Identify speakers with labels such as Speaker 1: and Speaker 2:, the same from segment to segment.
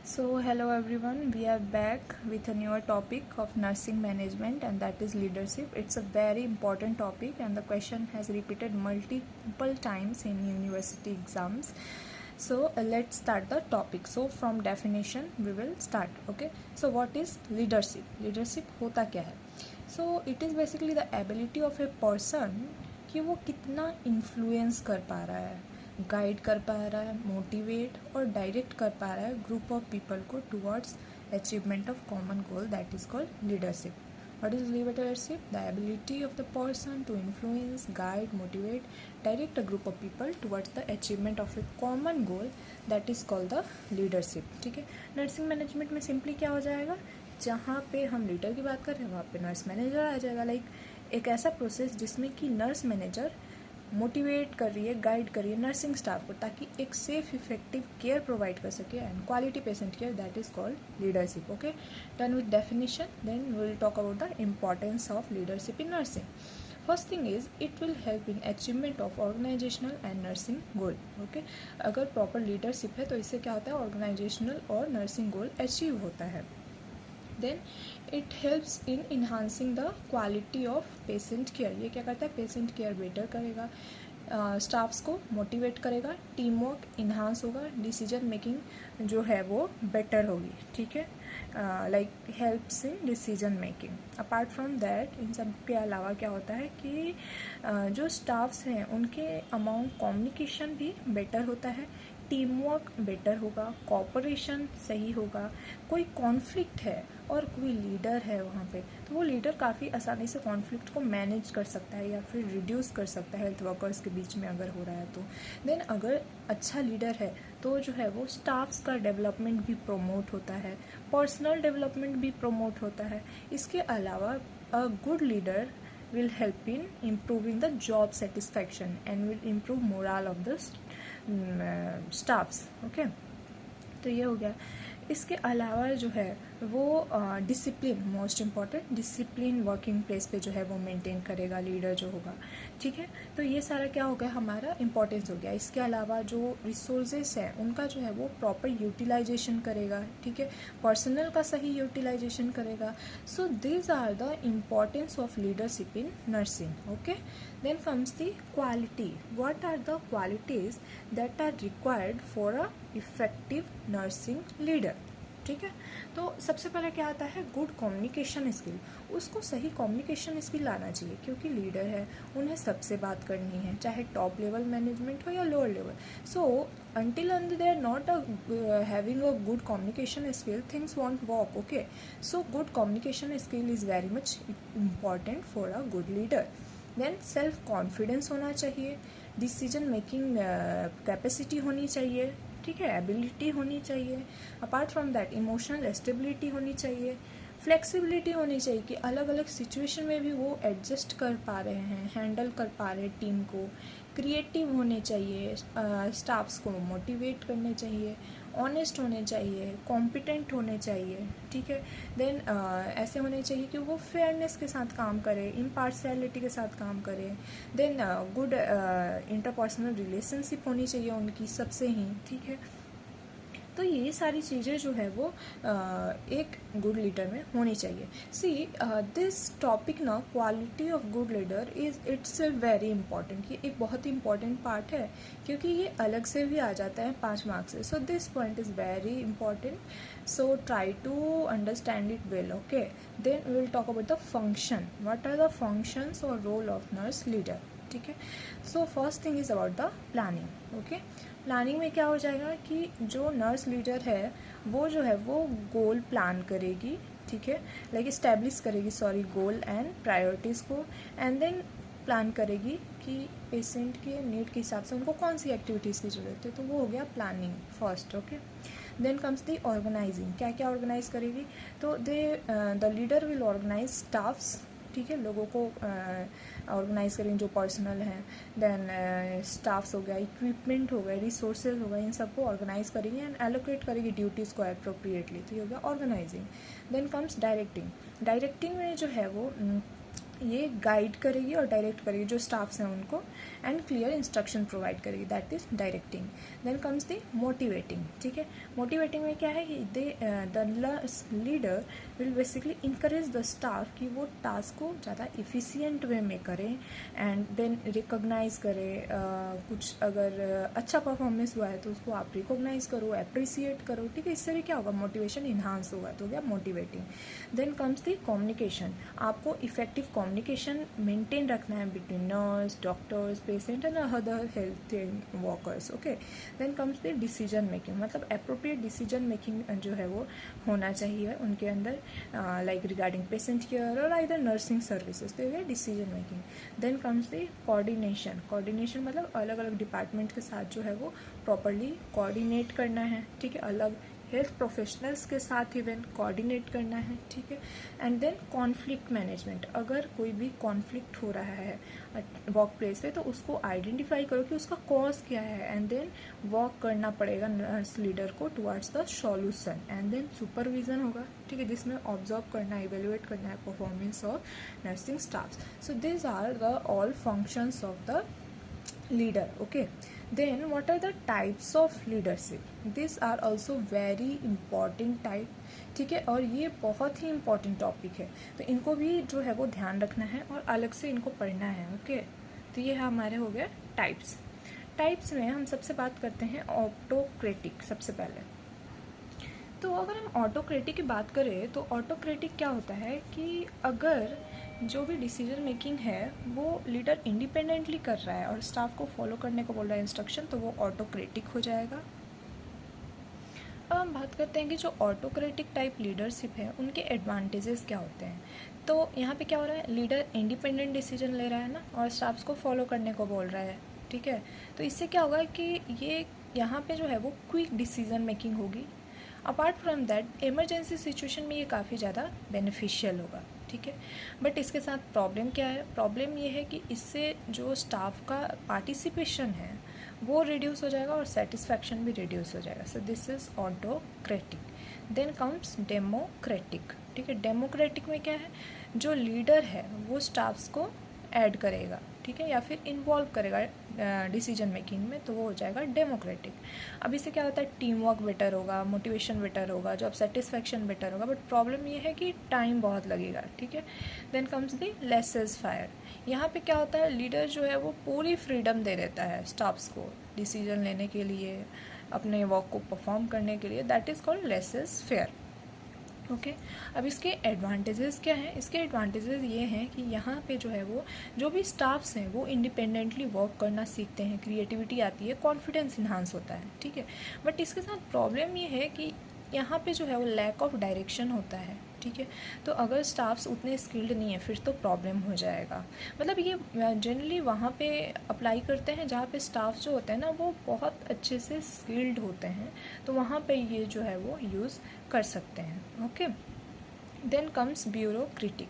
Speaker 1: So, hello everyone, we are back with a newer topic of nursing management, and that is leadership. It's a very important topic, and the question has repeated multiple times in university exams. So, let's start the topic. So, from definition, we will start. Okay, so what is leadership? Leadership होता क्या है? So, it is basically the ability of a person कि वो कितना influence कर पा रहा है, गाइड कर पा रहा है, मोटिवेट और डायरेक्ट कर पा रहा है ग्रुप ऑफ पीपल को towards achievement of common goal, that is called leadership. What is leadership? The ability of the person to influence, guide, motivate, direct a group of people towards the achievement of a common goal, that is called the leadership. ठीक है, nursing management में simply क्या हो जाएगा, जहाँ पे हम leader की बात कर रहे हैं वहाँ पे नर्स मैनेजर आ जाएगा. लाइक एक ऐसा प्रोसेस जिसमें कि नर्स मैनेजर मोटिवेट कर रही है, गाइड कर रही है नर्सिंग स्टाफ को ताकि एक सेफ इफेक्टिव केयर प्रोवाइड कर सके and quality patient care, that is called leadership. Okay, done with definition. Then we will talk about the importance of leadership in nursing. First thing is it will help in achievement of organisational and nursing goal. Okay, अगर proper leadership है तो इससे क्या होता है, organisational और nursing goal achieve होता है. Then it helps in enhancing the quality of patient care. ये क्या करता है, पेशेंट केयर बेटर करेगा, स्टाफ्स को मोटिवेट करेगा, टीम वर्क इन्हांस होगा, डिसीजन मेकिंग जो है वो बेटर होगी. ठीक है, like helps in decision making. Apart from that, इन सब के अलावा क्या होता है कि जो स्टाफ्स हैं उनके अमाउंट कम्युनिकेशन भी बेटर होता है, टीम वर्क बेटर होगा, कोऑपरेशन सही होगा. कोई कॉन्फ्लिक्ट है और कोई लीडर है वहाँ पे, तो वो लीडर काफ़ी आसानी से कॉन्फ्लिक्ट को मैनेज कर सकता है या फिर रिड्यूस कर सकता है हेल्थ वर्कर्स के बीच में अगर हो रहा है तो. देन अगर अच्छा लीडर है तो जो है वो स्टाफ्स का डेवलपमेंट भी प्रमोट होता है, पर्सनल डेवलपमेंट भी प्रमोट होता है. इसके अलावा a good leader will help in improving the job satisfaction and will improve morale of the staffs. Okay, तो ये हो गया. इसके अलावा जो है वो discipline, most important discipline working place पे जो है वो मेंटेन करेगा लीडर जो होगा. ठीक है, तो ये सारा क्या हो गया, हमारा इम्पोर्टेंस हो गया. इसके अलावा जो रिसोर्सेस है उनका जो है वो प्रॉपर यूटिलाइजेशन करेगा. ठीक है, पर्सनल का सही यूटिलाइजेशन करेगा. So this are the importance of leadership in nursing. Okay, then comes the quality. What are the qualities that are required for a effective nursing leader. ठीक है, तो सबसे पहले क्या आता है, गुड कम्युनिकेशन स्किल. उसको सही कम्युनिकेशन स्किल आना चाहिए क्योंकि लीडर है, उन्हें सबसे बात करनी है, चाहे टॉप लेवल मैनेजमेंट हो या lower level. So until and they are not having a good communication skill, things won't work. Okay, so good communication skill is very much important for a good leader. Then self confidence होना चाहिए, decision making capacity होनी चाहिए. ठीक है, ability होनी चाहिए. Apart from that emotional stability होनी चाहिए, फ्लेक्सिबिलिटी होनी चाहिए कि अलग अलग सिचुएशन में भी वो एडजस्ट कर पा रहे हैं, हैंडल कर पा रहे हैं टीम को. क्रिएटिव होने चाहिए, स्टाफ्स को मोटिवेट करने चाहिए, ऑनेस्ट होने चाहिए, कॉम्पिटेंट होने चाहिए. ठीक है, देन ऐसे होने चाहिए कि वो फेयरनेस के साथ काम करे, इम्पार्शियलिटी के साथ काम करे. देन गुड इंटरपर्सनल रिलेशनशिप होनी चाहिए उनकी सबसे ही. ठीक है, तो ये सारी चीज़ें जो है वो एक गुड लीडर में होनी चाहिए. सी दिस टॉपिक ना, quality of good leader is it's very important. ये एक बहुत ही इंपॉर्टेंट पार्ट है क्योंकि ये अलग से भी आ जाता है 5 मार्क्स से. So this point is very important, so try to understand it well. Okay, then we will talk about the function. What are the functions और रोल ऑफ नर्स लीडर. ठीक है, so first thing is about the planning. Okay, planning में क्या हो जाएगा कि जो nurse leader है वो जो है वो गोल प्लान करेगी. ठीक है, लाइक इस्टेब्लिश करेगी, सॉरी, गोल एंड प्रायोरिटीज़ को, एंड देन प्लान करेगी कि पेशेंट के नीड के हिसाब से उनको कौन सी एक्टिविटीज़ की ज़रूरत है. तो वो हो गया planning first. Okay, then comes the organising. क्या क्या ऑर्गेनाइज करेगी, तो the leader will organise staffs. ठीक है, लोगों को ऑर्गेनाइज करेंगे जो पर्सनल हैं. देन स्टाफ्स हो गया, इक्विपमेंट हो गया, रिसोर्सेज हो गए, इन सबको ऑर्गेनाइज करेंगे एंड एलोकेट करेंगे ड्यूटीज़ को अप्रोप्रिएटली. तो ये हो गया organising. Then comes directing. Directing में जो है वो ये गाइड करेगी और डायरेक्ट करेगी जो स्टाफ्स हैं उनको, एंड क्लियर इंस्ट्रक्शन प्रोवाइड करेगी, that is directing. Then comes the motivating. ठीक है, मोटिवेटिंग में क्या है कि the leader will basically encourage the staff कि वो टास्क को ज़्यादा इफ़िशियंट वे में करें, एंड देन रिकॉग्नाइज करें। कुछ अगर अच्छा परफॉर्मेंस हुआ है तो उसको आप रिकॉग्नाइज करो, अप्रिसिएट करो। ठीक है, इससे भी क्या होगा, मोटिवेशन इन्हांस होगा, तो हो गया motivating. Then comes the communication. आपको इफेक्टिव कम्युनिकेशन मेंटेन रखना है between nurse, doctors, patient and other health workers. Okay, then comes the decision making, मतलब अप्रोप्रिएट डिसीजन मेकिंग जो है वो होना चाहिए उनके अंदर, लाइक रिगार्डिंग पेशेंट केयर और आइदर नर्सिंग सर्विसेज, तो ये decision making. Then comes the coordination. Coordination मतलब अलग अलग डिपार्टमेंट के साथ जो है वो प्रॉपरली कोऑर्डिनेट करना है। ठीक है, अलग हेल्थ प्रोफेशनल्स के साथ इवन कोऑर्डिनेट करना है। ठीक है, एंड देन कॉन्फ्लिक्ट मैनेजमेंट। अगर कोई भी कॉन्फ्लिक्ट हो रहा है वर्क प्लेस पे तो उसको आइडेंटिफाई करो कि उसका कॉज क्या है, एंड देन वर्क करना पड़ेगा नर्स लीडर को towards the solution. And then supervision होगा, ठीक है, जिसमें ऑब्जर्व करना है, इवेल्युएट करना है performance of nursing staff. So this are the all functions of the leader. Okay, then what are the types of leadership? These are also very important type. ठीक है, और ये बहुत ही important topic है, तो इनको भी जो है वो ध्यान रखना है और अलग से इनको पढ़ना है। ओके, तो ये हमारे हो गए टाइप्स। टाइप्स में हम सबसे बात करते हैं ऑटोक्रेटिक सबसे पहले। तो अगर हम ऑटोक्रेटिक की बात करें तो ऑटोक्रेटिक क्या होता है कि अगर जो भी डिसीजन मेकिंग है वो लीडर इंडिपेंडेंटली कर रहा है और स्टाफ को फॉलो करने को बोल रहा है इंस्ट्रक्शन, तो वो ऑटोक्रेटिक हो जाएगा। अब हम बात करते हैं कि जो ऑटोक्रेटिक टाइप लीडरशिप है उनके एडवांटेजेस क्या होते हैं। तो यहाँ पे क्या हो रहा है, लीडर इंडिपेंडेंट डिसीजन ले रहा है ना, और स्टाफ्स को फॉलो करने को बोल रहा है। ठीक है, तो इससे क्या होगा कि ये यहाँ पे जो है वो क्विक डिसीजन मेकिंग होगी। Apart from that emergency situation में ये काफ़ी ज़्यादा बेनिफिशियल होगा। ठीक है, बट इसके साथ प्रॉब्लम क्या है, प्रॉब्लम ये है कि इससे जो स्टाफ का पार्टिसिपेशन है वो रिड्यूस हो जाएगा और सेटिस्फैक्शन भी रिड्यूस हो जाएगा। So this is autocratic. Then comes democratic. ठीक है, डेमोक्रेटिक में क्या है, जो लीडर है वो स्टाफ्स को ऐड करेगा, ठीक है, या फिर इन्वॉल्व करेगा डिसीजन मेकिंग में, तो वो हो जाएगा डेमोक्रेटिक। अब इससे क्या होता है, टीम वर्क बेटर होगा, मोटिवेशन बेटर होगा, जॉब सेटिस्फैक्शन बेटर होगा, बट प्रॉब्लम ये है कि टाइम बहुत लगेगा। ठीक है, then comes the laissez faire. यहाँ पे क्या होता है, लीडर जो है वो पूरी फ्रीडम दे देता है स्टाफ्स को डिसीजन लेने के लिए, अपने वर्क को परफॉर्म करने के लिए, that is called laces fair. Okay, अब इसके एडवांटेजेस क्या हैं, इसके एडवांटेजेस ये हैं कि यहाँ पे जो है वो जो भी स्टाफ्स हैं वो इंडिपेंडेंटली वर्क करना सीखते हैं, क्रिएटिविटी आती है, कॉन्फिडेंस इन्हांस होता है। ठीक है, बट इसके साथ प्रॉब्लम ये है कि यहाँ पे जो है वो लैक ऑफ डायरेक्शन होता है। ठीक है, तो अगर स्टाफ्स उतने स्किल्ड नहीं है फिर तो प्रॉब्लम हो जाएगा। मतलब ये जनरली वहाँ पे अप्लाई करते हैं जहाँ पे स्टाफ जो होते हैं ना वो बहुत अच्छे से स्किल्ड होते हैं, तो वहाँ पे ये जो है वो यूज़ कर सकते हैं। Okay, then comes bureaucratic.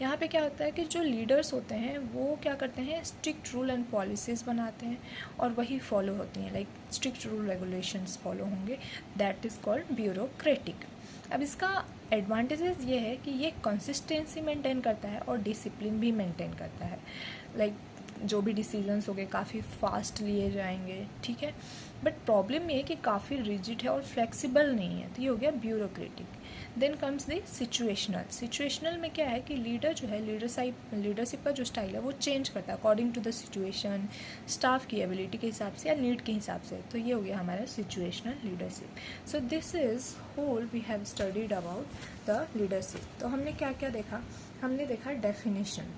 Speaker 1: यहाँ पे क्या होता है कि जो लीडर्स होते हैं वो क्या करते हैं, स्ट्रिक्ट रूल एंड पॉलिसीज़ बनाते हैं और वही फॉलो होती हैं, like strict rule regulations follow होंगे, दैट इज़ कॉल्ड ब्यूरोक्रेटिक। अब इसका एडवांटेजेस ये है कि ये कंसिस्टेंसी मेंटेन करता है और डिसिप्लिन भी मेंटेन करता है, लाइक जो भी डिसीजंस हो गए काफ़ी फास्ट लिए जाएंगे। ठीक है, बट प्रॉब्लम ये है कि काफ़ी रिजिड है और फ्लेक्सिबल नहीं है, तो ये हो गया bureaucratic. Then comes the situational. Situational में क्या है कि लीडर जो है लीडरशिप का जो स्टाइल है वो चेंज करता है according to the situation, staff की एबिलिटी के हिसाब से या नीड के हिसाब से, तो ये हो गया हमारा situational leadership. So this is whole we have studied about the leadership. तो हमने क्या क्या देखा, हमने देखा डेफिनेशन।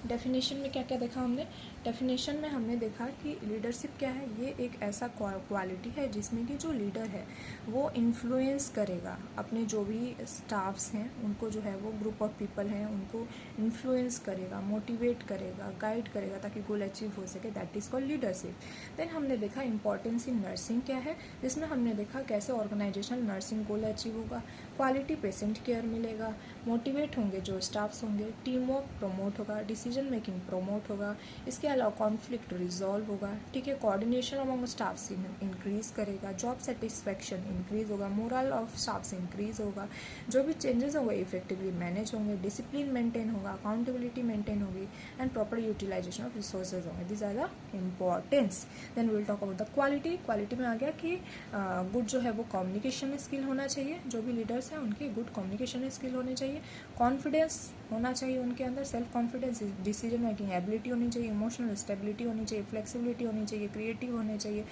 Speaker 1: डेफिनेशन में क्या क्या देखा हमने, डेफिनेशन में हमने देखा कि लीडरशिप क्या है, ये एक ऐसा क्वालिटी है जिसमें कि जो लीडर है वो इन्फ्लुएंस करेगा अपने जो भी स्टाफ्स हैं उनको, जो है वो ग्रुप ऑफ पीपल हैं उनको इन्फ्लुएंस करेगा, मोटिवेट करेगा, गाइड करेगा ताकि गोल अचीव हो सके, दैट इज़ कॉल्ड लीडरशिप। देन हमने देखा इंपॉर्टेंस इन नर्सिंग क्या है, जिसमें हमने देखा कैसे ऑर्गेनाइजेशनल नर्सिंग गोल अचीव होगा, क्वालिटी पेशेंट केयर मिलेगा, मोटिवेट होंगे जो स्टाफ्स होंगे, टीम वर्क प्रमोट होगा, डिसीजन मेकिंग प्रमोट होगा, इसके अलावा कॉन्फ्लिक्ट रिजॉल्व होगा, ठीक है, कोऑर्डिनेशन अमंग स्टाफ्स इंक्रीज करेगा, जॉब सेटिस्फेक्शन इंक्रीज होगा, मोरल ऑफ स्टाफ्स इंक्रीज होगा, जो भी चेंजेस होंगे इफेक्टिवली मैनेज होंगे, डिसिप्लिन मेंटेन होगा, अकाउंटेबिलिटी मेंटेन होगी and proper utilisation of resources होंगे. This are the importance. Then we will talk about the quality. Quality में आ गया कि गुड जो है वो कम्युनिकेशन स्किल होना चाहिए, जो भी लीडर्स हैं उनकी गुड कम्युनिकेशन स्किल होनी चाहिए, कॉन्फिडेंस होना चाहिए उनके अंदर, self confidence, decision making ability होनी चाहिए, इमोशनल स्टेबिलिटी होनी चाहिए, फ्लेक्सिबिलिटी होनी चाहिए, क्रिएटिव होने चाहिए,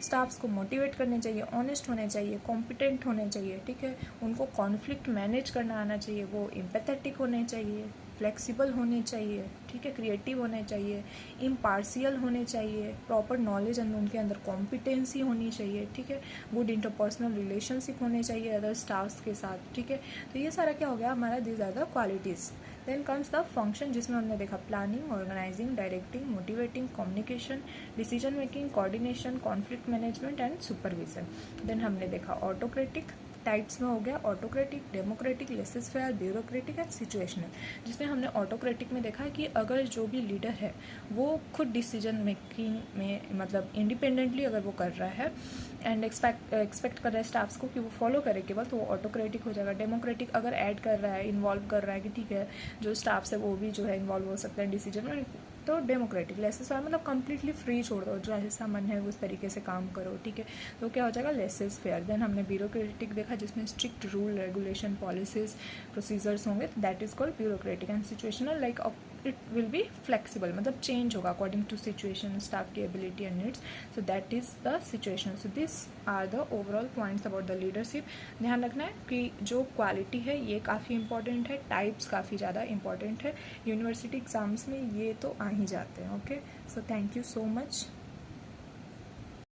Speaker 1: स्टाफ्स को मोटिवेट करने चाहिए, ऑनेस्ट होने चाहिए, कॉम्पिटेंट होने चाहिए, ठीक है, उनको कॉन्फ्लिक्ट मैनेज करना आना चाहिए, वो एम्पैथेटिक होने चाहिए, फ्लेक्सिबल होने चाहिए, ठीक है, क्रिएटिव होने चाहिए, इम्पार्शियल होने चाहिए, प्रॉपर नॉलेज एंड उनके अंदर कॉम्पिटेंसी होनी चाहिए, ठीक है, गुड इंटरपर्सनल रिलेशनशिप होने चाहिए अदर स्टाफ्स के साथ, ठीक है. तो ये सारा क्या हो गया हमारा, these are the qualities. Then comes the function, जिसमें हमने देखा planning, organising, directing, motivating, communication, decision making, coordination, conflict management and supervision. Then हमने देखा ऑटोक्रेटिक. टाइप्स में हो गया autocratic, democratic, laissez faire, bureaucratic and situational. जिसमें हमने ऑटोक्रेटिक में देखा कि अगर जो भी लीडर है वो खुद डिसीजन मेकिंग में मतलब इंडिपेंडेंटली अगर वो कर रहा है एंड एक्सपेक्ट कर रहा है स्टाफ्स को कि वो फॉलो करे केवल, तो वो ऑटोक्रेटिक हो जाएगा. डेमोक्रेटिक अगर ऐड कर रहा है, इन्वॉल्व कर रहा है कि ठीक है जो स्टाफ्स है वो भी जो है इन्वॉल्व हो सकते हैं डिसीजन में, तो डेमोक्रेटिक. लेसेस फेयर मतलब कंप्लीटली फ्री छोड़ दो, जो जैसा मन है उस तरीके से काम करो, ठीक है, तो क्या हो जाएगा लेसेस फेयर. देन हमने ब्यूरोक्रेटिक देखा जिसमें strict rule, regulation, policies, procedures होंगे, that is called bureaucratic. And situational like it will be flexible, मतलब चेंज होगा अकॉर्डिंग टू सिचुएशन, स्टाफ की ability and needs, so that is the situation. So this are the overall points about the leadership. ध्यान रखना है कि जो quality है ये काफ़ी इंपॉर्टेंट है, टाइप्स काफ़ी ज़्यादा इंपॉर्टेंट है, यूनिवर्सिटी एग्जाम्स में ये तो आ ही जाते हैं. Okay, so thank you so much.